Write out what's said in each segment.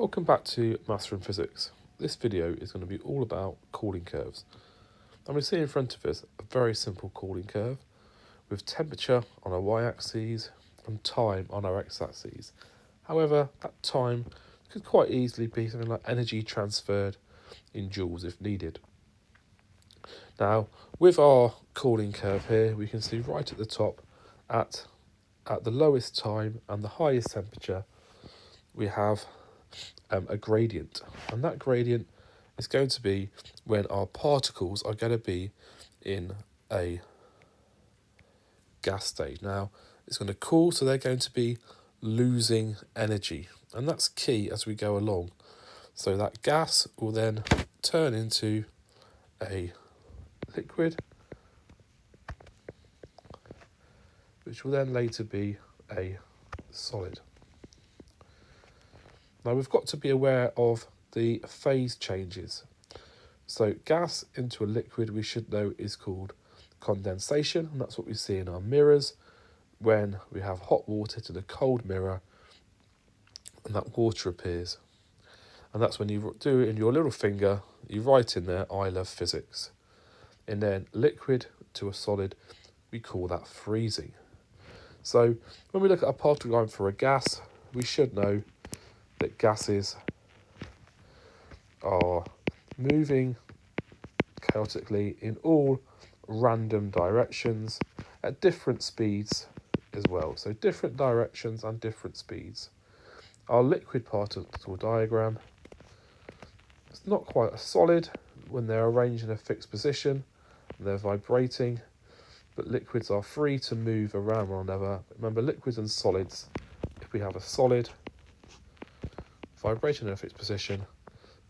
Welcome back to Mastering Physics. This video is going to be all about cooling curves. And we see in front of us a very simple cooling curve with temperature on our y-axis and time on our x-axis. However, that time could quite easily be something like energy transferred in joules if needed. Now, with our cooling curve here, we can see right at the top at the lowest time and the highest temperature, we have a gradient, and that gradient is going to be when our particles are going to be in a gas state. Now it's going to cool, so they're going to be losing energy, and that's key as we go along. So that gas will then turn into a liquid, which will then later be a solid. Now we've got to be aware of the phase changes. So gas into a liquid, we should know, is called condensation, and that's what we see in our mirrors when we have hot water to the cold mirror and that water appears. And that's when you do it in your little finger, you write in there, I love physics. And then liquid to a solid, we call that freezing. So when we look at a particle line for a gas, we should know that gases are moving chaotically in all random directions at different speeds as well. So different directions and different speeds. Our liquid particle diagram, it's not quite a solid when they're arranged in a fixed position, they're vibrating, but liquids are free to move around one another. Remember, liquids and solids, if we have a solid vibrating in a fixed position,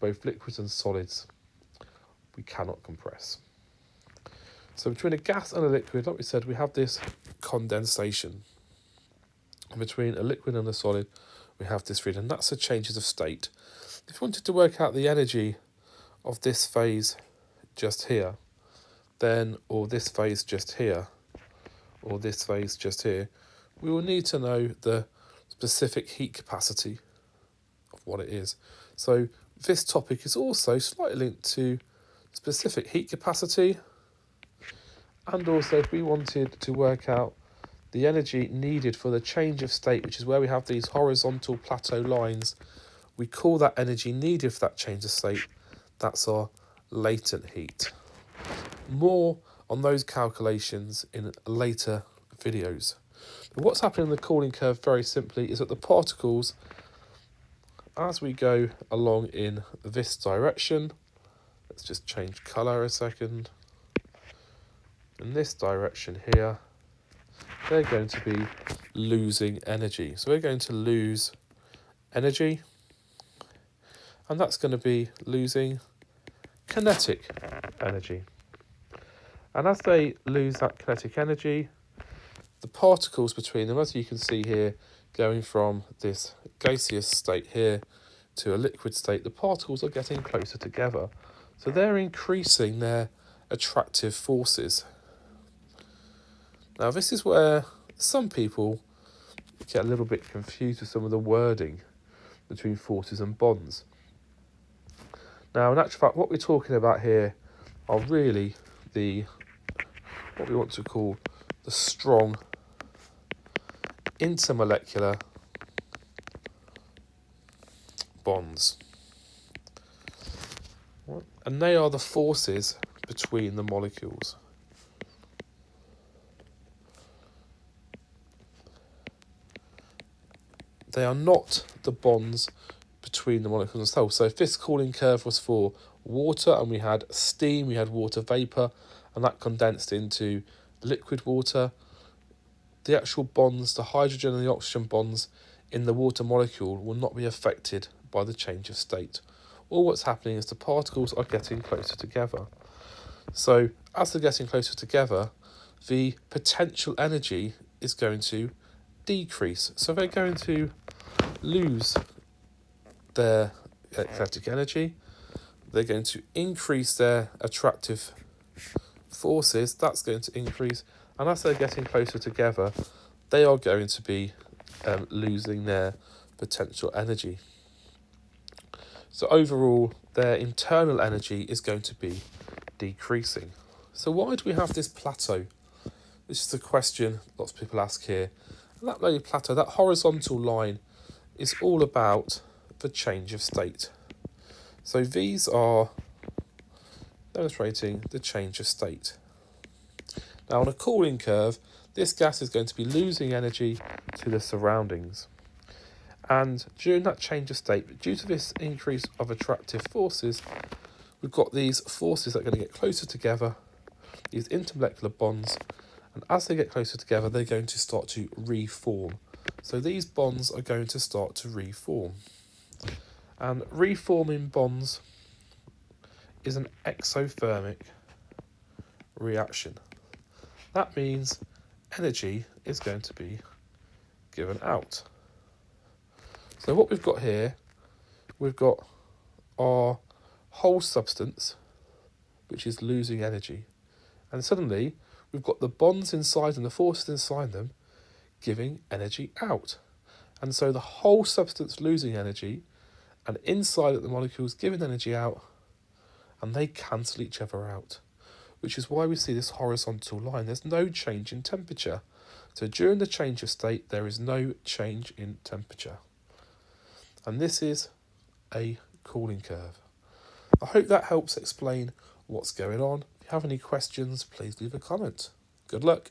both liquids and solids, we cannot compress. So between a gas and a liquid, like we said, we have this condensation. And between a liquid and a solid, we have this freezing. And that's the changes of state. If you wanted to work out the energy of this phase just here, then, or this phase just here, or this phase just here, we will need to know the specific heat capacity of what it is. So this topic is also slightly linked to specific heat capacity, and also if we wanted to work out the energy needed for the change of state, which is where we have these horizontal plateau lines, we call that energy needed for that change of state, that's our latent heat. More on those calculations in later videos. But what's happening in the cooling curve very simply is that the particles, as we go along in this direction, let's just change colour a second, in this direction here, they're going to be losing energy. So we're going to lose energy, and that's going to be losing kinetic energy. And as they lose that kinetic energy, the particles between them, as you can see here, going from this gaseous state here to a liquid state, the particles are getting closer together. So they're increasing their attractive forces. Now this is where some people get a little bit confused with some of the wording between forces and bonds. Now in actual fact, what we're talking about here are really what we want to call the strong intermolecular bonds. And they are the forces between the molecules. They are not the bonds between the molecules themselves. So if this cooling curve was for water and we had steam, we had water vapour, and that condensed into liquid water, the actual bonds, the hydrogen and the oxygen bonds in the water molecule will not be affected by the change of state. All what's happening is the particles are getting closer together. So as they're getting closer together, the potential energy is going to decrease. So they're going to lose their kinetic energy. They're going to increase their attractive forces. That's going to increase. And as they're getting closer together, they are going to be losing their potential energy. So overall, their internal energy is going to be decreasing. So why do we have this plateau? This is a question lots of people ask here. And that low plateau, that horizontal line, is all about the change of state. So these are demonstrating the change of state. Now on a cooling curve, this gas is going to be losing energy to the surroundings. And during that change of state, due to this increase of attractive forces, we've got these forces that are going to get closer together, these intermolecular bonds, and as they get closer together, they're going to start to reform. So these bonds are going to start to reform. And reforming bonds is an exothermic reaction. That means energy is going to be given out. So what we've got here, we've got our whole substance, which is losing energy. And suddenly, we've got the bonds inside and the forces inside them giving energy out. And so the whole substance losing energy, and inside it the molecules giving energy out, and they cancel each other out, which is why we see this horizontal line. There's no change in temperature. So during the change of state, there is no change in temperature. And this is a cooling curve. I hope that helps explain what's going on. If you have any questions, please leave a comment. Good luck.